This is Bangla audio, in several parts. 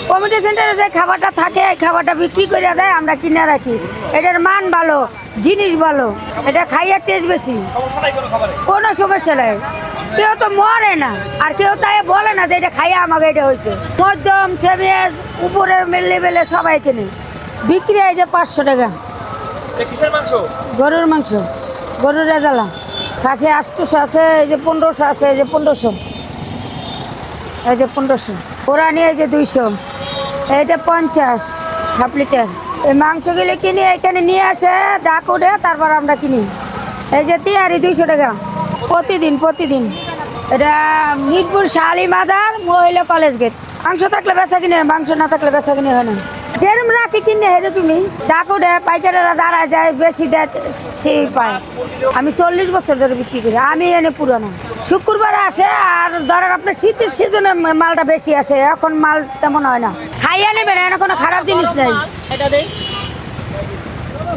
কমিউনিটি সেন্টারে যে খাবারটা থাকে এই খাবারটা বিক্রি করে দেয়, আমরা কিনে রাখি। এটার মান ভালো, জিনিস ভালো, এটা খাইয়ার টেস্ট বেশি, কোনো সমস্যা নাই। কেউ তো মরে না, আর কেউ তাই বলে না যে এটা খাইয়া আমাকে এটা হয়েছে। মধ্যম সেমিয়াস উপরের লেভেলে সবাই কিনে বিক্রি হয় যে 500 টাকা। গরুর মাংস, গরুর রেজালা, খাসি 800 আছে, এই যে 1500 আছে, এই যে 1500, এই যে 1500, কোরআনি এই যে 200, এইটা 50 হাফ লিটার। এই মাংসগুলো কিনি এখানে নিয়ে আসে ডাক উঠে, তারপর আমরা কিনি। এই যে তিহারি 200 টাকা প্রতিদিন। এটা মিরপুর শাহালি মাজার মহিলা কলেজ গেট। মাংস থাকলে বেচা কিনে, মাংস না থাকলে বেচা কিনে হয় না। যেরকম রাখি কিনে এরকমই ডাক উঠে, পাইকারেরা দাঁড়ায় যায়, বেশি দেয় সেই পায়। আমি 40 বছর ধরে বিক্রি করি, আমি এনে পুরানো। শুক্রবার আসে, আর ধরেন আপনার শীতের সিজনে মালটা বেশি আসে, এখন মাল তেমন হয় না। খাইয়া নেবেন, এনে কোনো খারাপ জিনিস নেই।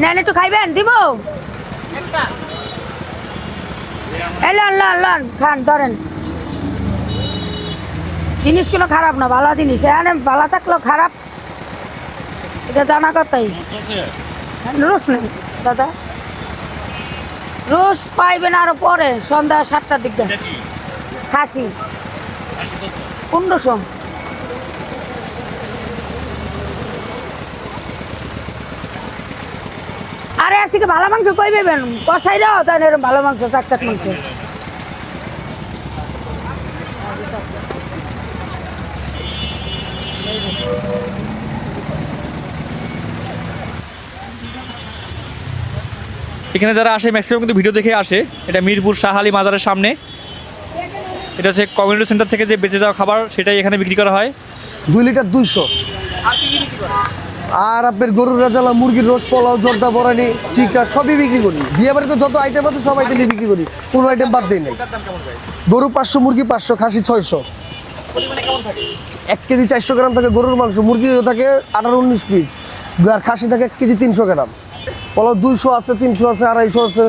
নেন একটু খাইবেন, দিব লন খান, ধরেন। জিনিস কোনো খারাপ না, ভালো জিনিস। এখানে ভালো থাকলেও খারাপ, এটা জানা কথাই। রোজ নেই দাদা, রোজ পাইবেন আরো পরে, সন্ধ্যা 7টার দিকে। খাসি 1500। আরে আজকে ভালো মাংস কই পাবেন, কষাইরাও তাই এরকম ভালো মাংস, চাকচাক মাংস। এখানে যারা আসে ম্যাক্সিমাম কিন্তু ভিডিও দেখে আসে। এটা মিরপুর শাহালি মাজারের সামনে। এটা হচ্ছে কমিউনিটি সেন্টার থেকে যে বেঁচে যাওয়া খাবার, সেটাই এখানে বিক্রি করা হয়। 2 লিটার 200। আর আপনার গরুর রেজালা, মুরগির রোজ, পোলাও, জর্দা, বরানি, টিকা সবই বিক্রি করি। বিয়ে বাড়িতে যত আইটেম আছে সব আইটেমই বিক্রি করি, কোনো আইটেম বাদ দেই নাই। গরু 500, মুরগি 500, খাসি 600। 1 কেজি 400 গ্রাম থাকে গরুর মাংস, মুরগি থাকে 18-19 পিস, আর খাসি থাকে 1 কেজি 300 গ্রাম। পোলাও 200 আছে, 300 আছে, 250 আছে।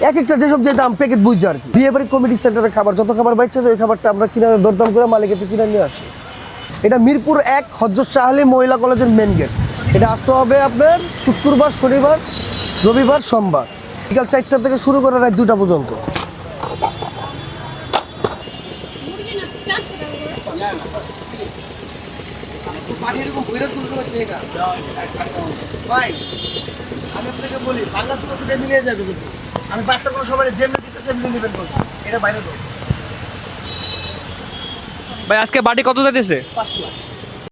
এক একটা যেসব যে দাম প্যাকেট বুঝছে আর কি। বিয়ে বাড়ি কমিটি সেন্টারের খাবার, যত খাবার বাচ্চা ওই খাবারটা আমরা কিনে দরদাম করে মালিকের কিনে নিয়ে আসি। এটা মিরপুর 1 হযরত শাহালি মহিলা কলেজের মেন গেট। এটা আসতে হবে আপনার শুক্রবার, শনিবার, রবিবার, সোমবার, বিকাল 4টা থেকে শুরু করে রাত 2টা পর্যন্ত। ভাই আমি আপনাকে বলি, বাংলা ছোট মিলিয়ে যাবে, কিন্তু আমি বাচ্চা কোনো সময় যেমনি দিতেছে এমনি নেবেন, এটা বাইরে তো। ভাই আজকে বাটি কত যাইতেছে? 500।